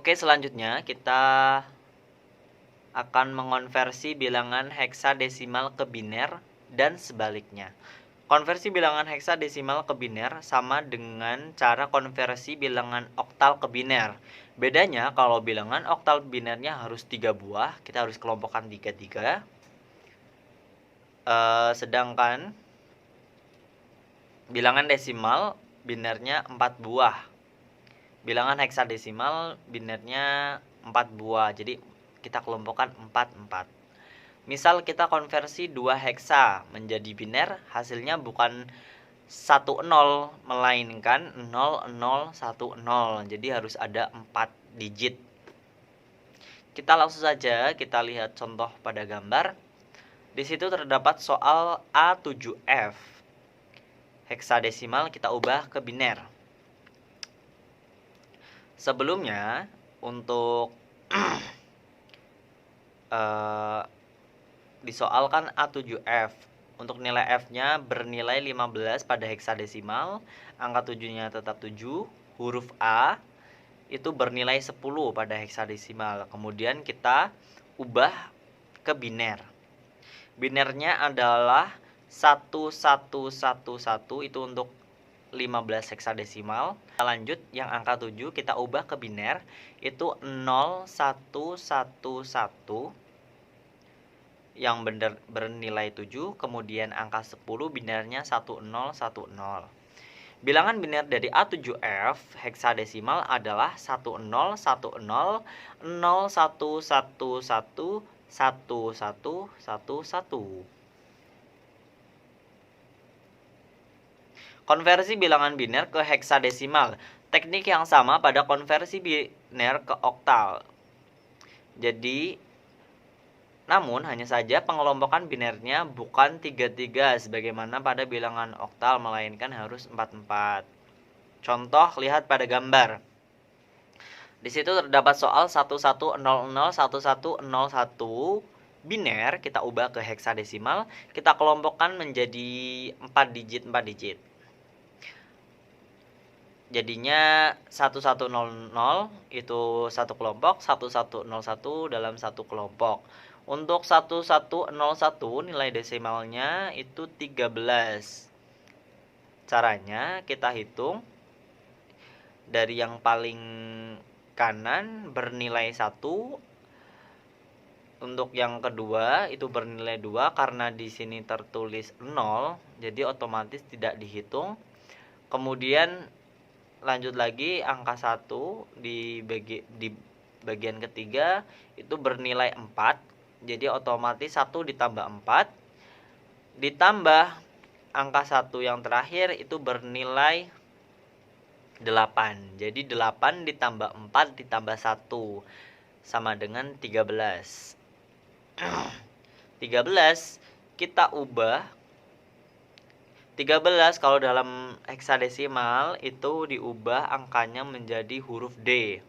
Oke, selanjutnya kita akan mengonversi bilangan heksadesimal ke biner dan sebaliknya. Konversi bilangan heksadesimal ke biner sama dengan cara konversi bilangan oktal ke biner. Bedanya kalau bilangan oktal binernya harus 3 buah, kita harus kelompokkan 3-3. Sedangkan bilangan desimal binernya 4 buah. Bilangan heksadesimal binernya 4 buah. Jadi kita kelompokkan 4-4. Misal kita konversi 2 heksa menjadi biner, hasilnya bukan 10 melainkan 0010. Jadi harus ada 4 digit. Kita langsung saja kita lihat contoh pada gambar. Di situ terdapat soal A7F. Heksadesimal kita ubah ke biner. Sebelumnya untuk disoalkan A7F. Untuk nilai F-nya bernilai 15 pada heksadesimal, angka 7-nya tetap 7, huruf A itu bernilai 10 pada heksadesimal. Kemudian kita ubah ke biner. Binernya adalah 1111 itu untuk 15 heksadesimal. Kita lanjut yang angka 7 kita ubah ke biner itu 0111 yang bernilai 7, kemudian angka 10 binernya 1010. Bilangan biner dari A7F heksadesimal adalah 100111111111. Konversi bilangan biner ke heksadesimal. Teknik yang sama pada konversi biner ke oktal. Namun hanya saja pengelompokan binernya bukan 3-3 sebagaimana pada bilangan oktal, melainkan harus 4-4. Contoh lihat pada gambar. Di situ terdapat soal 11001101 biner, kita ubah ke heksadesimal, kita kelompokkan menjadi 4 digit. Jadinya 1100 itu satu kelompok, 1101 dalam satu kelompok. Untuk 1101 nilai desimalnya itu 13. Caranya kita hitung dari yang paling kanan bernilai 1. Untuk yang kedua itu bernilai 2 karena di sini tertulis 0, jadi otomatis tidak dihitung. Kemudian lanjut lagi angka 1 di bagian ketiga itu bernilai 4. Jadi otomatis 1 ditambah 4 ditambah angka 1 yang terakhir itu bernilai 8. Jadi 8 ditambah 4 ditambah 1 sama dengan 13. 13 kita ubah. 13 kalau dalam heksadesimal itu diubah angkanya menjadi huruf D.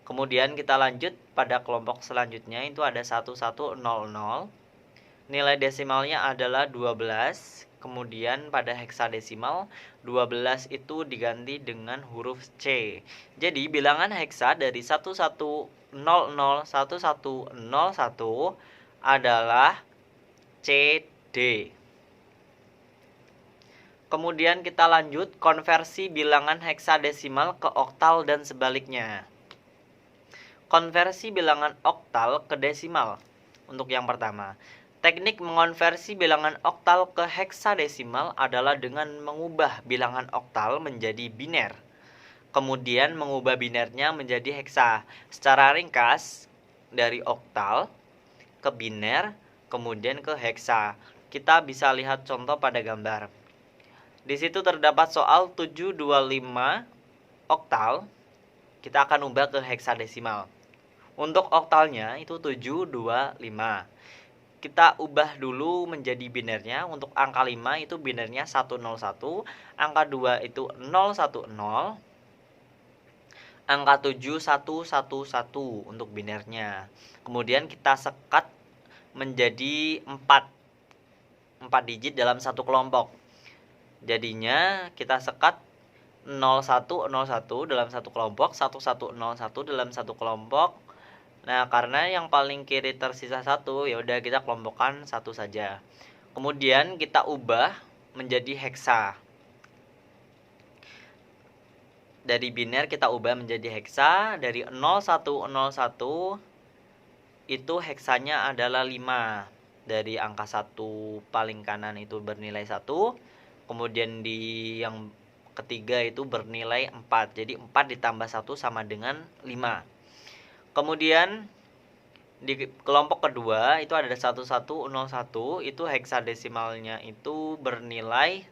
Kemudian kita lanjut pada kelompok selanjutnya, itu ada 1100. Nilai desimalnya adalah 12. Kemudian pada heksadesimal 12 itu diganti dengan huruf C. Jadi bilangan heksa dari 11001101 adalah CD. Kemudian kita lanjut konversi bilangan heksadesimal ke oktal dan sebaliknya. Konversi bilangan oktal ke desimal. Untuk yang pertama, teknik mengonversi bilangan oktal ke heksadesimal adalah dengan mengubah bilangan oktal menjadi biner. Kemudian mengubah binernya menjadi heksa. Secara ringkas, dari oktal ke biner, kemudian ke heksa. Kita bisa lihat contoh pada gambar. Di situ terdapat soal 725 oktal. Kita akan ubah ke heksadesimal. Untuk oktalnya itu 725. Kita ubah dulu menjadi binernya. Untuk angka 5 itu binernya 101, angka 2 itu 010, angka 7 111 untuk binernya. Kemudian kita sekat menjadi 4 digit dalam satu kelompok. Jadinya kita sekat 0101 dalam satu kelompok, 1101 dalam satu kelompok. Nah, karena yang paling kiri tersisa satu, ya udah kita kelompokkan satu saja. Kemudian kita ubah menjadi heksa. Dari biner kita ubah menjadi heksa. Dari 0101 itu heksanya adalah 5. Dari angka 1 paling kanan itu bernilai 1. Kemudian di yang ketiga itu bernilai 4. Jadi 4 ditambah 1 sama dengan 5. Kemudian di kelompok kedua itu ada 1101, itu heksadesimalnya itu bernilai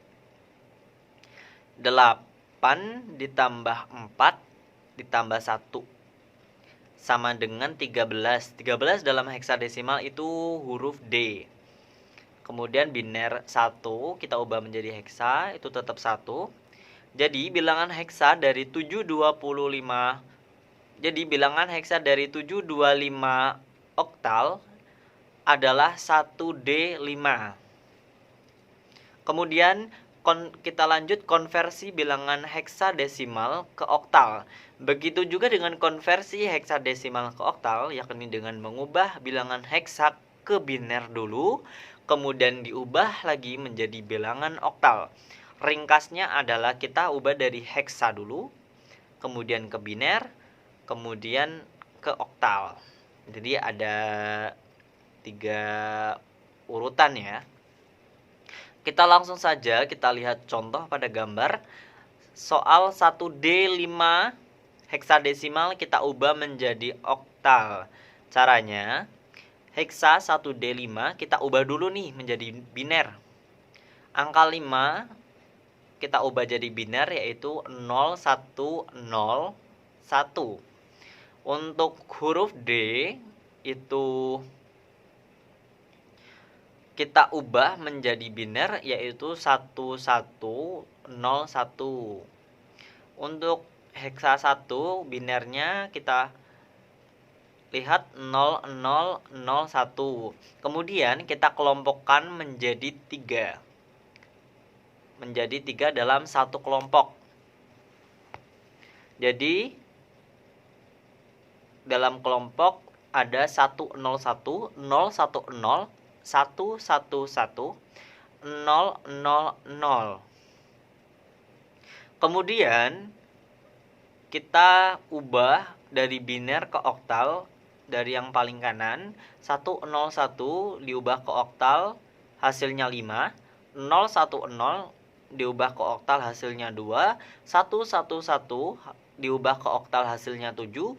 8 ditambah 4 ditambah 1 sama dengan 13. 13 dalam heksadesimal itu huruf D. Kemudian biner 1 kita ubah menjadi heksa, itu tetap 1. Jadi bilangan heksa dari 725 oktal adalah 1D5. Kemudian kita lanjut konversi bilangan heksadesimal ke oktal. Begitu juga dengan konversi heksadesimal ke oktal, yakni dengan mengubah bilangan heksa ke biner dulu, kemudian diubah lagi menjadi bilangan oktal. Ringkasnya adalah kita ubah dari heksa dulu, kemudian ke biner, kemudian ke oktal. Jadi ada 3 urutan ya. Kita langsung saja kita lihat contoh pada gambar. Soal 1D5 heksadesimal kita ubah menjadi oktal. Caranya, heksa 1D5 kita ubah dulu nih menjadi biner. Angka 5 kita ubah jadi biner yaitu 0101. Untuk huruf D itu kita ubah menjadi biner yaitu 1101. Untuk heksa 1 binernya kita lihat 0001. Kemudian kita kelompokkan menjadi 3. Menjadi 3 dalam satu kelompok. Jadi dalam kelompok ada 101, 010, 111, 000. Kemudian kita ubah dari biner ke oktal. Dari yang paling kanan 101 diubah ke oktal hasilnya 5, 010 diubah ke oktal hasilnya 2, 111 diubah ke oktal hasilnya 7.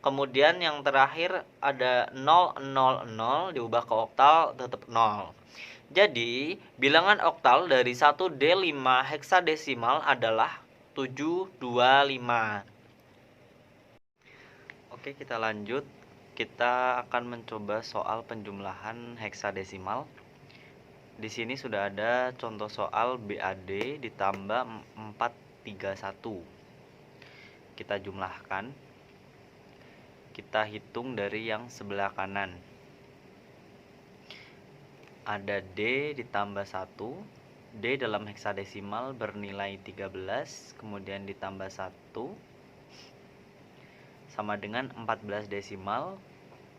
Kemudian yang terakhir ada 000 diubah ke oktal tetap 0. Jadi bilangan oktal dari 1D5 heksadesimal adalah 725. Oke, kita lanjut. Kita akan mencoba soal penjumlahan heksadesimal. Di sini sudah ada contoh soal BAD ditambah 431. Kita jumlahkan. Kita hitung dari yang sebelah kanan. Ada D ditambah 1. D dalam heksadesimal bernilai 13, kemudian ditambah 1 sama dengan 14 desimal.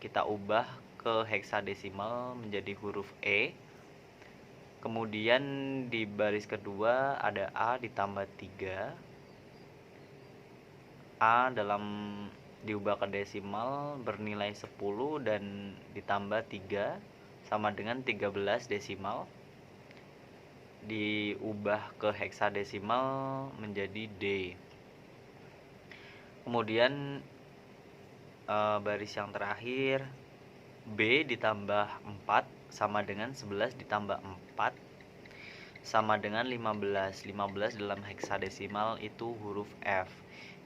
Kita ubah ke heksadesimal menjadi huruf E. Kemudian di baris kedua ada A ditambah 3. A dalam diubah ke desimal bernilai 10 dan ditambah 3 sama dengan 13 desimal. Diubah ke heksadesimal menjadi D. Kemudian baris yang terakhir B ditambah 4 sama dengan 11 ditambah 4 sama dengan 15. 15 dalam heksadesimal itu huruf F.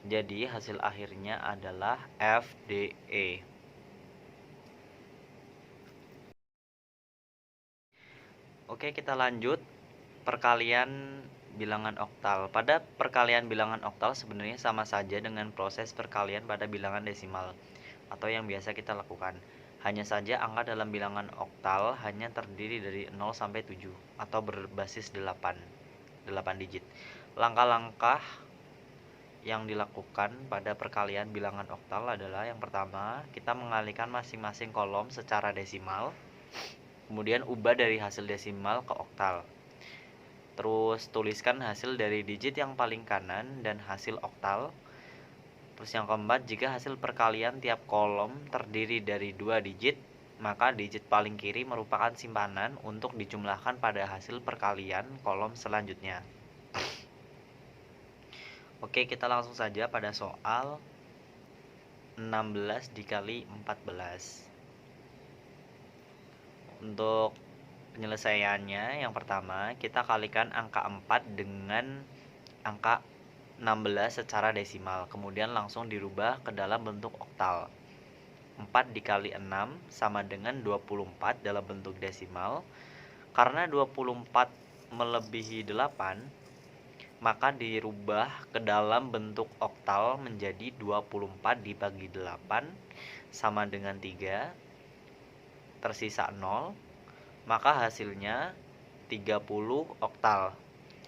Jadi hasil akhirnya adalah FDE. Oke, kita lanjut perkalian bilangan oktal. Pada perkalian bilangan oktal sebenarnya sama saja dengan proses perkalian pada bilangan desimal atau yang biasa kita lakukan. Hanya saja angka dalam bilangan oktal hanya terdiri dari 0 sampai 7 atau berbasis 8 digit. Langkah-langkah yang dilakukan pada perkalian bilangan oktal adalah yang pertama, kita mengalihkan masing-masing kolom secara desimal. Kemudian ubah dari hasil desimal ke oktal. Terus tuliskan hasil dari digit yang paling kanan dan hasil oktal. Terus yang keempat, jika hasil perkalian tiap kolom terdiri dari 2 digit, maka digit paling kiri merupakan simpanan untuk dijumlahkan pada hasil perkalian kolom selanjutnya. Oke, kita langsung saja pada soal 16 dikali 14. Untuk penyelesaiannya, yang pertama kita kalikan angka 4 dengan angka 16 secara desimal, kemudian langsung dirubah ke dalam bentuk oktal. 4 dikali 6 sama dengan 24 dalam bentuk desimal. Karena 24 melebihi 8, maka dirubah ke dalam bentuk oktal menjadi 24 dibagi 8 sama dengan 3, tersisa 0, maka hasilnya 30 oktal.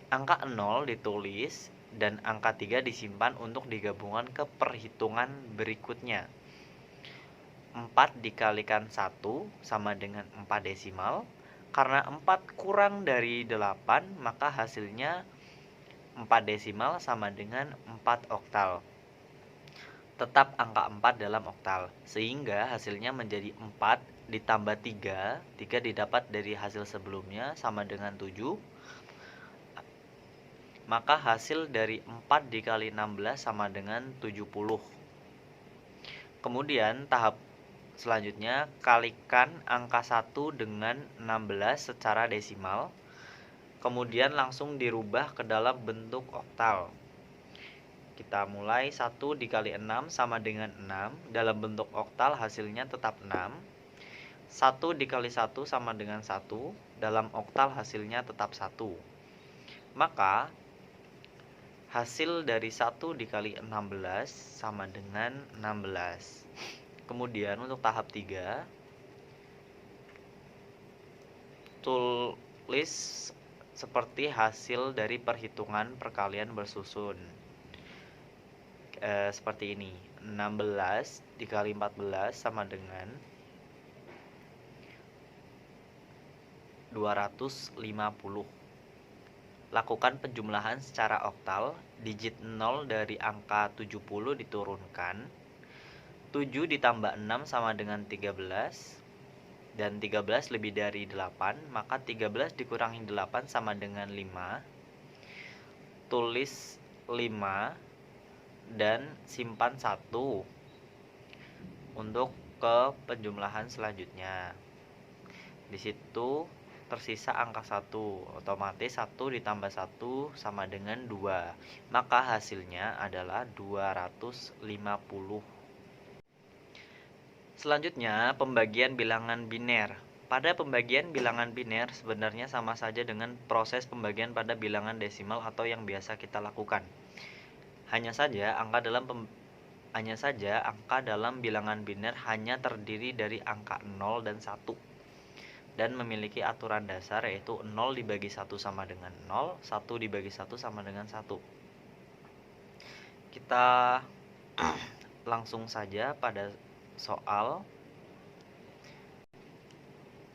Angka 0 ditulis dan angka 3 disimpan untuk digabungkan ke perhitungan berikutnya. 4 dikalikan 1 sama dengan 4 desimal. Karena 4 kurang dari 8, maka hasilnya 4 desimal sama dengan 4 oktal. Tetap angka 4 dalam oktal, sehingga hasilnya menjadi 4 ditambah 3. 3 didapat dari hasil sebelumnya sama dengan 7. Maka hasil dari 4 dikali 16 sama dengan 70. Kemudian tahap selanjutnya, kalikan angka 1 dengan 16 secara desimal. Kemudian langsung dirubah ke dalam bentuk oktal. Kita mulai, 1 dikali 6 sama dengan 6. Dalam bentuk oktal hasilnya tetap 6. 1 dikali 1 sama dengan 1. Dalam oktal hasilnya tetap 1. Maka hasil dari 1 dikali 16 sama dengan 16. Kemudian untuk tahap 3, tulis seperti hasil dari perhitungan perkalian bersusun. Seperti ini. 16 dikali 14 sama dengan 250. Lakukan penjumlahan secara oktal. Digit 0 dari angka 70 diturunkan. 7 ditambah 6 sama dengan 13. Dan 13 lebih dari 8, maka 13 dikurangi 8 sama dengan 5. Tulis 5 dan simpan 1 untuk ke penjumlahan selanjutnya. Di situ tersisa angka 1. Otomatis 1 ditambah 1 sama dengan 2. Maka hasilnya adalah 250. Selanjutnya, pembagian bilangan biner. Pada pembagian bilangan biner sebenarnya sama saja dengan proses pembagian pada bilangan desimal atau yang biasa kita lakukan. Hanya saja angka dalam bilangan biner hanya terdiri dari angka 0 dan 1. Dan memiliki aturan dasar, yaitu 0 dibagi 1 sama dengan 0, 1 dibagi 1 sama dengan 1. Kita langsung saja pada soal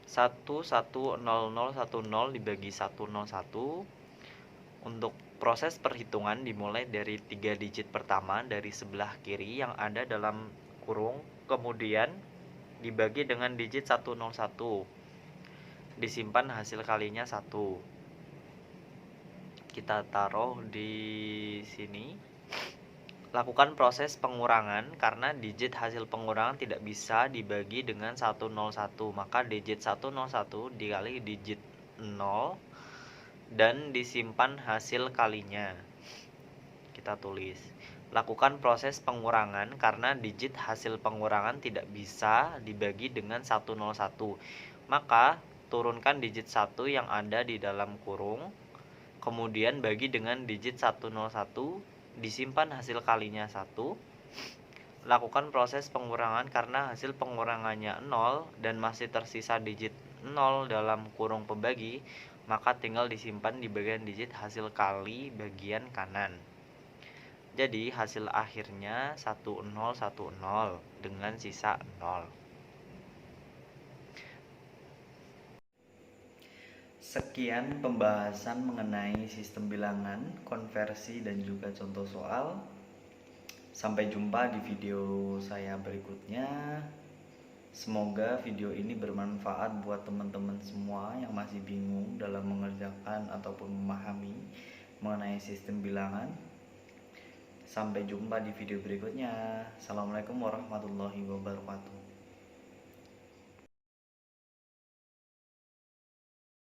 11010 dibagi 101. Untuk proses perhitungan dimulai dari 3 digit pertama dari sebelah kiri yang ada dalam kurung, kemudian dibagi dengan digit 101. Disimpan hasil kalinya 1. Kita taruh di sini. Lakukan proses pengurangan karena digit hasil pengurangan tidak bisa dibagi dengan 101. Maka digit 101 dikali digit 0 dan disimpan hasil kalinya. Kita tulis. Lakukan proses pengurangan karena digit hasil pengurangan tidak bisa dibagi dengan 101. Maka turunkan digit 1 yang ada di dalam kurung, kemudian bagi dengan digit 101, disimpan hasil kalinya 1. Lakukan proses pengurangan karena hasil pengurangannya 0 dan masih tersisa digit 0 dalam kurung pembagi, maka tinggal disimpan di bagian digit hasil kali bagian kanan. Jadi hasil akhirnya 1010 dengan sisa 0. Sekian pembahasan mengenai sistem bilangan, konversi, dan juga contoh soal. Sampai jumpa di video saya berikutnya. Semoga video ini bermanfaat buat teman-teman semua yang masih bingung dalam mengerjakan ataupun memahami mengenai sistem bilangan. Sampai jumpa di video berikutnya. Assalamualaikum warahmatullahi wabarakatuh.